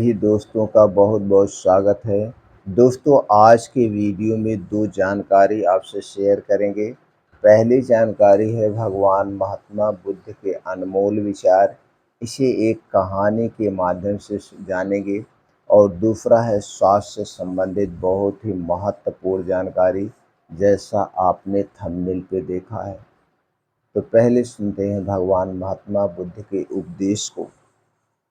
सभी दोस्तों का बहुत बहुत स्वागत है। दोस्तों, आज के वीडियो में दो जानकारी आपसे शेयर करेंगे। पहली जानकारी है भगवान महात्मा बुद्ध के अनमोल विचार, इसे एक कहानी के माध्यम से जानेंगे। और दूसरा है स्वास्थ्य से संबंधित बहुत ही महत्वपूर्ण जानकारी, जैसा आपने थंबनेल पे देखा है। तो पहले सुनते हैं भगवान महात्मा बुद्ध के उपदेश को।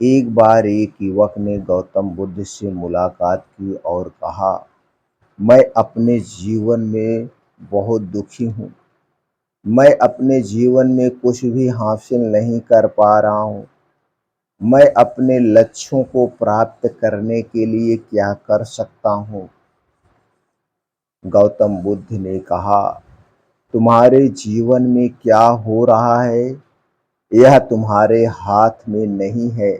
एक बार एक युवक ने गौतम बुद्ध से मुलाकात की और कहा, मैं अपने जीवन में बहुत दुखी हूँ। मैं अपने जीवन में कुछ भी हासिल नहीं कर पा रहा हूँ। मैं अपने लक्ष्यों को प्राप्त करने के लिए क्या कर सकता हूँ? गौतम बुद्ध ने कहा, तुम्हारे जीवन में क्या हो रहा है यह तुम्हारे हाथ में नहीं है,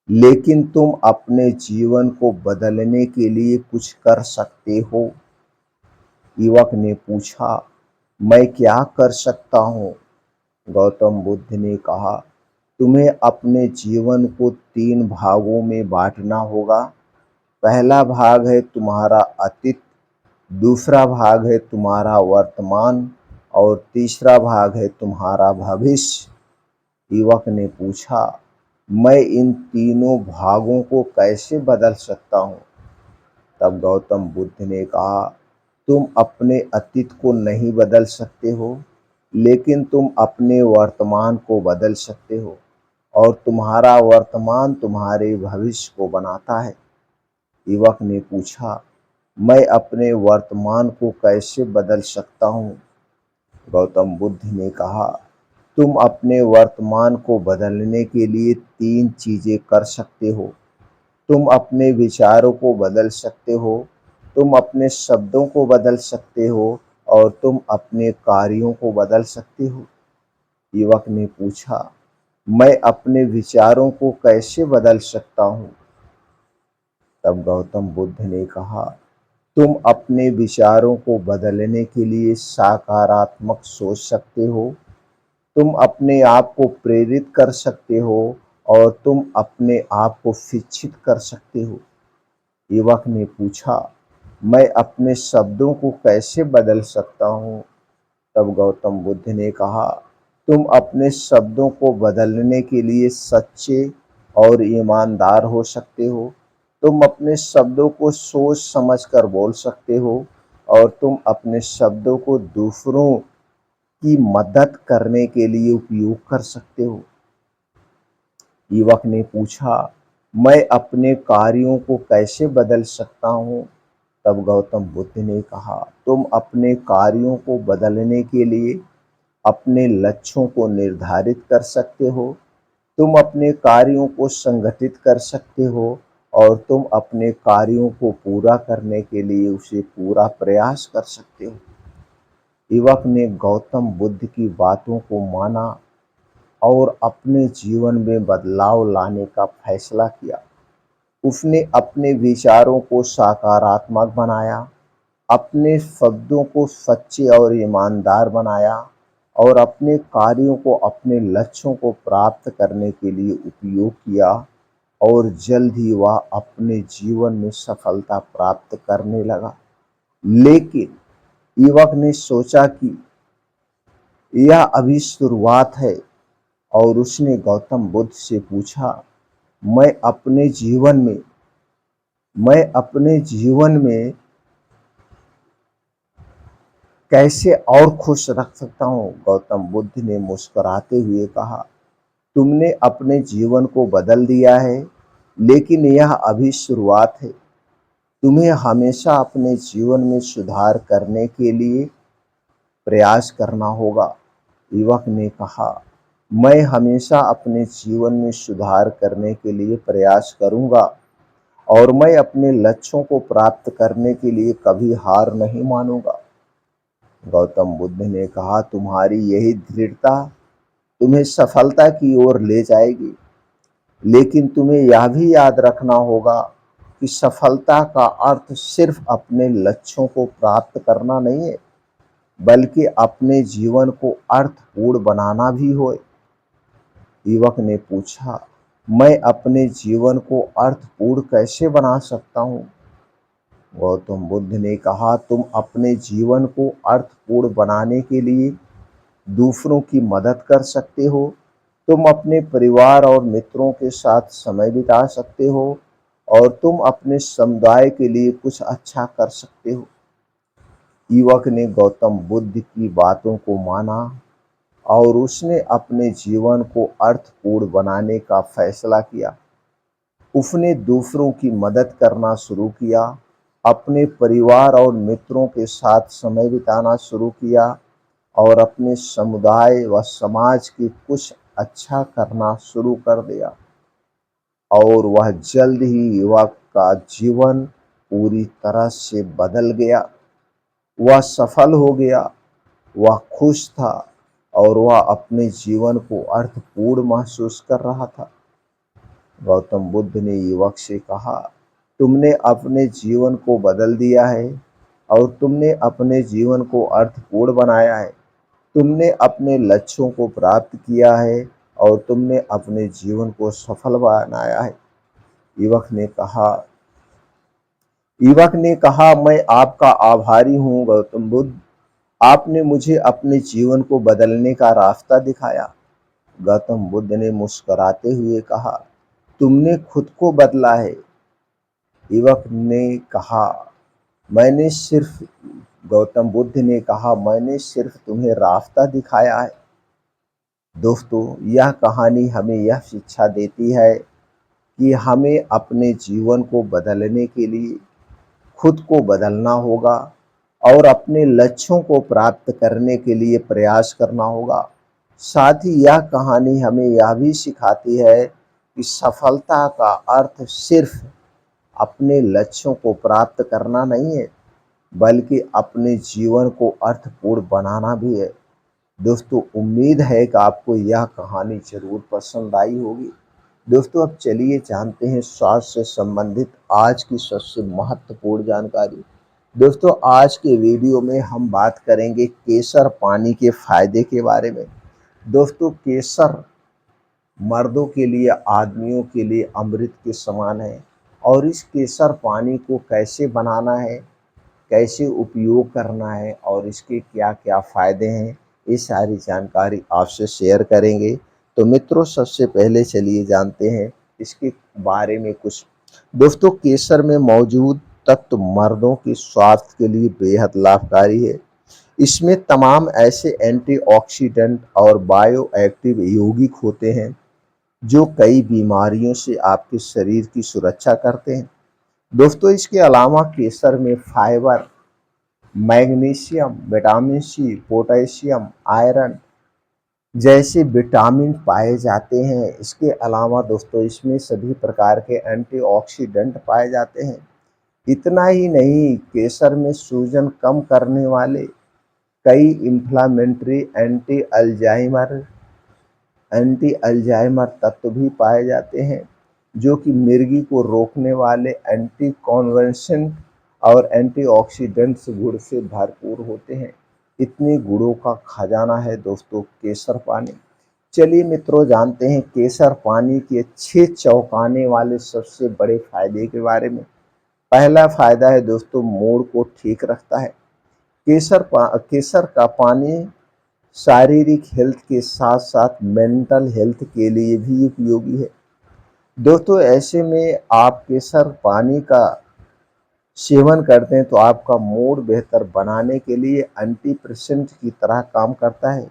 लेकिन तुम अपने जीवन को बदलने के लिए कुछ कर सकते हो। युवक ने पूछा, मैं क्या कर सकता हूँ? गौतम बुद्ध ने कहा, तुम्हें अपने जीवन को 3 भागों में बांटना होगा। पहला भाग है तुम्हारा अतीत, दूसरा भाग है तुम्हारा वर्तमान और तीसरा भाग है तुम्हारा भविष्य। युवक ने पूछा, मैं इन तीनों भागों को कैसे बदल सकता हूँ? तब गौतम बुद्ध ने कहा, तुम अपने अतीत को नहीं बदल सकते हो, लेकिन तुम अपने वर्तमान को बदल सकते हो, और तुम्हारा वर्तमान तुम्हारे भविष्य को बनाता है। युवक ने पूछा, मैं अपने वर्तमान को कैसे बदल सकता हूँ? गौतम बुद्ध ने कहा, तुम अपने वर्तमान को बदलने के लिए 3 चीज़ें कर सकते हो। तुम अपने विचारों को बदल सकते हो, तुम अपने शब्दों को बदल सकते हो और तुम अपने कार्यों को बदल सकते हो। युवक ने पूछा, मैं अपने विचारों को कैसे बदल सकता हूँ? तब गौतम बुद्ध ने कहा, तुम अपने विचारों को बदलने के लिए सकारात्मक सोच सकते हो, तुम अपने आप को प्रेरित कर सकते हो और तुम अपने आप को शिक्षित कर सकते हो। युवक ने पूछा, मैं अपने शब्दों को कैसे बदल सकता हूँ? तब गौतम बुद्ध ने कहा, तुम अपने शब्दों को बदलने के लिए सच्चे और ईमानदार हो सकते हो। तुम अपने शब्दों को सोच समझ कर बोल सकते हो और तुम अपने शब्दों को दूसरों की मदद करने के लिए उपयोग कर सकते हो। युवक ने पूछा, मैं अपने कार्यों को कैसे बदल सकता हूँ? तब गौतम बुद्ध ने कहा, तुम अपने कार्यों को बदलने के लिए अपने लक्ष्यों को निर्धारित कर सकते हो, तुम अपने कार्यों को संगठित कर सकते हो और तुम अपने कार्यों को पूरा करने के लिए उसे पूरा प्रयास कर सकते हो। युवक ने गौतम बुद्ध की बातों को माना और अपने जीवन में बदलाव लाने का फैसला किया। उसने अपने विचारों को सकारात्मक बनाया, अपने शब्दों को सच्चे और ईमानदार बनाया और अपने कार्यों को अपने लक्ष्यों को प्राप्त करने के लिए उपयोग किया, और जल्द ही वह अपने जीवन में सफलता प्राप्त करने लगा। लेकिन युवक ने सोचा कि यह अभी शुरुआत है और उसने गौतम बुद्ध से पूछा, मैं अपने जीवन में कैसे और खुश रख सकता हूँ? गौतम बुद्ध ने मुस्कुराते हुए कहा, तुमने अपने जीवन को बदल दिया है, लेकिन यह अभी शुरुआत है। तुम्हें हमेशा अपने जीवन में सुधार करने के लिए प्रयास करना होगा। युवक ने कहा, मैं हमेशा अपने जीवन में सुधार करने के लिए प्रयास करूंगा और मैं अपने लक्ष्यों को प्राप्त करने के लिए कभी हार नहीं मानूंगा। गौतम बुद्ध ने कहा, तुम्हारी यही दृढ़ता तुम्हें सफलता की ओर ले जाएगी, लेकिन तुम्हें यह भी याद रखना होगा कि सफलता का अर्थ सिर्फ अपने लक्ष्यों को प्राप्त करना नहीं है, बल्कि अपने जीवन को अर्थपूर्ण बनाना भी हो। युवक ने पूछा, मैं अपने जीवन को अर्थपूर्ण कैसे बना सकता हूँ? गौतम बुद्ध ने कहा, तुम अपने जीवन को अर्थपूर्ण बनाने के लिए दूसरों की मदद कर सकते हो, तुम अपने परिवार और मित्रों के साथ समय बिता सकते हो और तुम अपने समुदाय के लिए कुछ अच्छा कर सकते हो। युवक ने गौतम बुद्ध की बातों को माना और उसने अपने जीवन को अर्थपूर्ण बनाने का फैसला किया। उसने दूसरों की मदद करना शुरू किया, अपने परिवार और मित्रों के साथ समय बिताना शुरू किया और अपने समुदाय व समाज के कुछ अच्छा करना शुरू कर दिया। और वह जल्द ही युवक का जीवन पूरी तरह से बदल गया। वह सफल हो गया, वह खुश था और वह अपने जीवन को अर्थपूर्ण महसूस कर रहा था। गौतम बुद्ध ने युवक से कहा, तुमने अपने जीवन को बदल दिया है और तुमने अपने जीवन को अर्थपूर्ण बनाया है। तुमने अपने लक्ष्यों को प्राप्त किया है और तुमने अपने जीवन को सफल बनाया है। युवक ने कहा, मैं आपका आभारी हूँ गौतम बुद्ध। आपने मुझे अपने जीवन को बदलने का रास्ता दिखाया। गौतम बुद्ध ने मुस्कुराते हुए कहा, तुमने खुद को बदला है। युवक ने कहा, मैंने सिर्फ गौतम बुद्ध ने कहा, मैंने सिर्फ तुम्हें रास्ता दिखाया है। दोस्तों, यह कहानी हमें यह शिक्षा देती है कि हमें अपने जीवन को बदलने के लिए खुद को बदलना होगा और अपने लक्ष्यों को प्राप्त करने के लिए प्रयास करना होगा। साथ ही यह कहानी हमें यह भी सिखाती है कि सफलता का अर्थ सिर्फ अपने लक्ष्यों को प्राप्त करना नहीं है, बल्कि अपने जीवन को अर्थपूर्ण बनाना भी है। दोस्तों, उम्मीद है कि आपको यह कहानी ज़रूर पसंद आई होगी। दोस्तों, अब चलिए जानते हैं स्वास्थ्य से संबंधित आज की सबसे महत्वपूर्ण जानकारी। दोस्तों, आज के वीडियो में हम बात करेंगे केसर पानी के फायदे के बारे में। दोस्तों, केसर मर्दों के लिए, आदमियों के लिए अमृत के समान है और इस केसर पानी को कैसे बनाना है, कैसे उपयोग करना है और इसके क्या क्या फ़ायदे हैं, ये सारी जानकारी आपसे शेयर करेंगे। तो मित्रों, सबसे पहले चलिए जानते हैं इसके बारे में कुछ। दोस्तों, केसर में मौजूद तत्व मर्दों के स्वास्थ्य के लिए बेहद लाभकारी है। इसमें तमाम ऐसे एंटीऑक्सीडेंट और बायो एक्टिव यौगिक होते हैं जो कई बीमारियों से आपके शरीर की सुरक्षा करते हैं। दोस्तों, इसके अलावा केसर में fibre, magnesium, vitamin C, potassium, iron जैसे विटामिन पाए जाते हैं। इसके अलावा दोस्तों, इसमें सभी प्रकार के एंटीऑक्सीडेंट पाए जाते हैं। इतना ही नहीं, केसर में सूजन कम करने वाले कई इन्फ्लामेटरी एंटी अल्जाइमर तत्व भी पाए जाते हैं, जो कि मिर्गी को रोकने वाले एंटी कॉन्वेंशन और एंटीऑक्सीडेंट्स गुण से भरपूर होते हैं। इतने गुणों का खजाना है दोस्तों केसर पानी। चलिए मित्रों, जानते हैं केसर पानी के 6 चौंकाने वाले सबसे बड़े फायदे के बारे में। पहला फायदा है दोस्तों, मूड को ठीक रखता है। केसर का पानी शारीरिक हेल्थ के साथ साथ मेंटल हेल्थ के लिए भी उपयोगी है। दोस्तों, ऐसे में आप केसर पानी का सेवन करते हैं तो आपका मूड बेहतर बनाने के लिए एंटीडिप्रेसेंट की तरह काम करता है,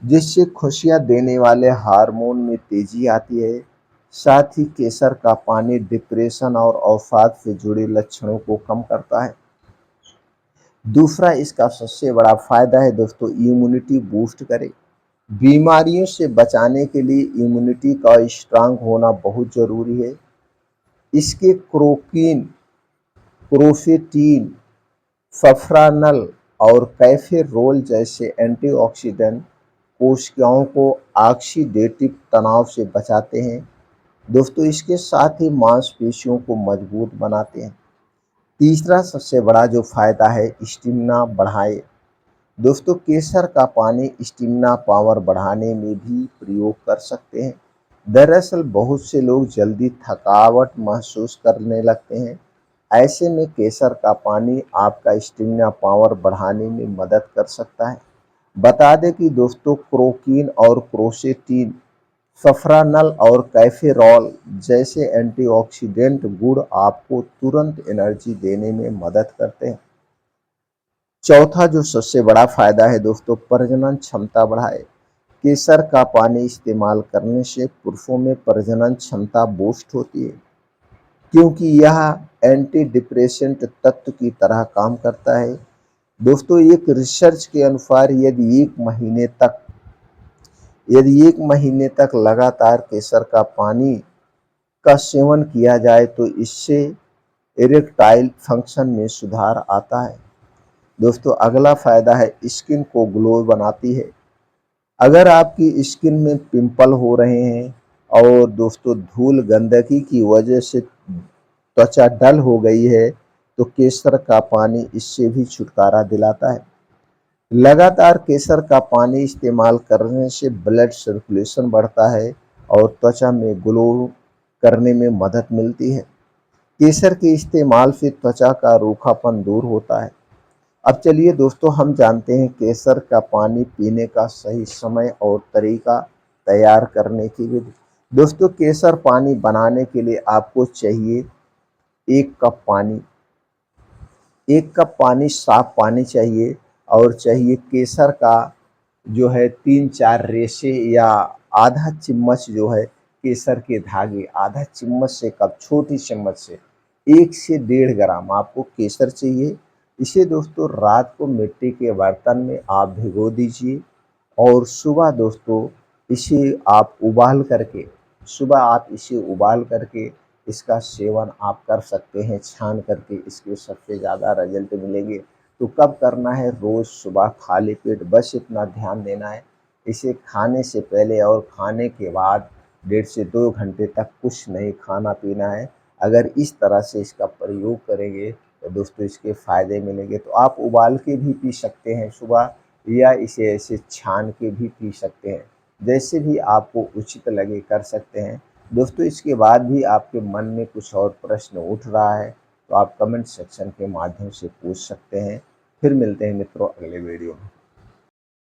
जिससे खुशियां देने वाले हार्मोन में तेजी आती है। साथ ही केसर का पानी डिप्रेशन और अवसाद से जुड़े लक्षणों को कम करता है। दूसरा इसका सबसे बड़ा फायदा है दोस्तों, इम्यूनिटी बूस्ट करे। बीमारियों से बचाने के लिए इम्यूनिटी का स्ट्रांग होना बहुत जरूरी है। इसके क्रोफेटीन, सफ्रानल और कैफेरोल जैसे एंटीऑक्सीडेंट कोशिकाओं को ऑक्सीडेटिव तनाव से बचाते हैं। दोस्तों, इसके साथ ही मांसपेशियों को मजबूत बनाते हैं। तीसरा सबसे बड़ा जो फायदा है, स्टेमिना बढ़ाए। दोस्तों, केसर का पानी स्टेमिना पावर बढ़ाने में भी प्रयोग कर सकते हैं। दरअसल बहुत से लोग जल्दी थकावट महसूस करने लगते हैं। ऐसे में केसर का पानी आपका स्टेमिना पावर बढ़ाने में मदद कर सकता है। बता दें कि दोस्तों क्रोकिन और क्रोसेटिन, सफ्रानल और कैफेरॉल जैसे एंटीऑक्सीडेंट गुण आपको तुरंत एनर्जी देने में मदद करते हैं। चौथा जो सबसे बड़ा फायदा है दोस्तों, प्रजनन क्षमता बढ़ाए। केसर का पानी इस्तेमाल करने से पुरुषों में प्रजनन क्षमता बूस्ट होती है, क्योंकि यह एंटी डिप्रेसेंट तत्व की तरह काम करता है। दोस्तों एक रिसर्च के अनुसार यदि एक महीने तक लगातार केसर का पानी का सेवन किया जाए तो इससे इरेक्टाइल फंक्शन में सुधार आता है। दोस्तों अगला फायदा है स्किन को ग्लो बनाती है। अगर आपकी स्किन में पिंपल हो रहे हैं और दोस्तों धूल गंदगी की वजह से त्वचा डल हो गई है, तो केसर का पानी इससे भी छुटकारा दिलाता है। लगातार केसर का पानी इस्तेमाल करने से ब्लड सर्कुलेशन बढ़ता है और त्वचा में ग्लो करने में मदद मिलती है। केसर के इस्तेमाल से त्वचा का रूखापन दूर होता है। अब चलिए दोस्तों हम जानते हैं केसर का पानी पीने का सही समय और तरीका, तैयार करने की विधि। दोस्तों केसर पानी बनाने के लिए आपको चाहिए 1 कप पानी। 1 कप पानी साफ पानी चाहिए और चाहिए केसर का जो है 3-4 रेशे या आधा चम्मच जो है केसर के धागे, आधा चम्मच से कप छोटी चम्मच से 1 से 1.5 ग्राम आपको केसर चाहिए। इसे दोस्तों रात को मिट्टी के बर्तन में आप भिगो दीजिए और सुबह आप इसे उबाल करके इसका सेवन आप कर सकते हैं छान करके। इसके सबसे ज़्यादा रिजल्ट मिलेंगे। तो कब करना है? रोज़ सुबह खाली पेट, बस इतना ध्यान देना है। इसे खाने से पहले और खाने के बाद 1.5 से 2 घंटे तक कुछ नहीं खाना पीना है। अगर इस तरह से इसका प्रयोग करेंगे तो दोस्तों इसके फ़ायदे मिलेंगे। तो आप उबाल के भी पी सकते हैं सुबह, या इसे ऐसे छान के भी पी सकते हैं। जैसे भी आपको उचित लगे कर सकते हैं। दोस्तों इसके बाद भी आपके मन में कुछ और प्रश्न उठ रहा है तो आप कमेंट सेक्शन के माध्यम से पूछ सकते हैं। फिर मिलते हैं मित्रों अगले वीडियो में।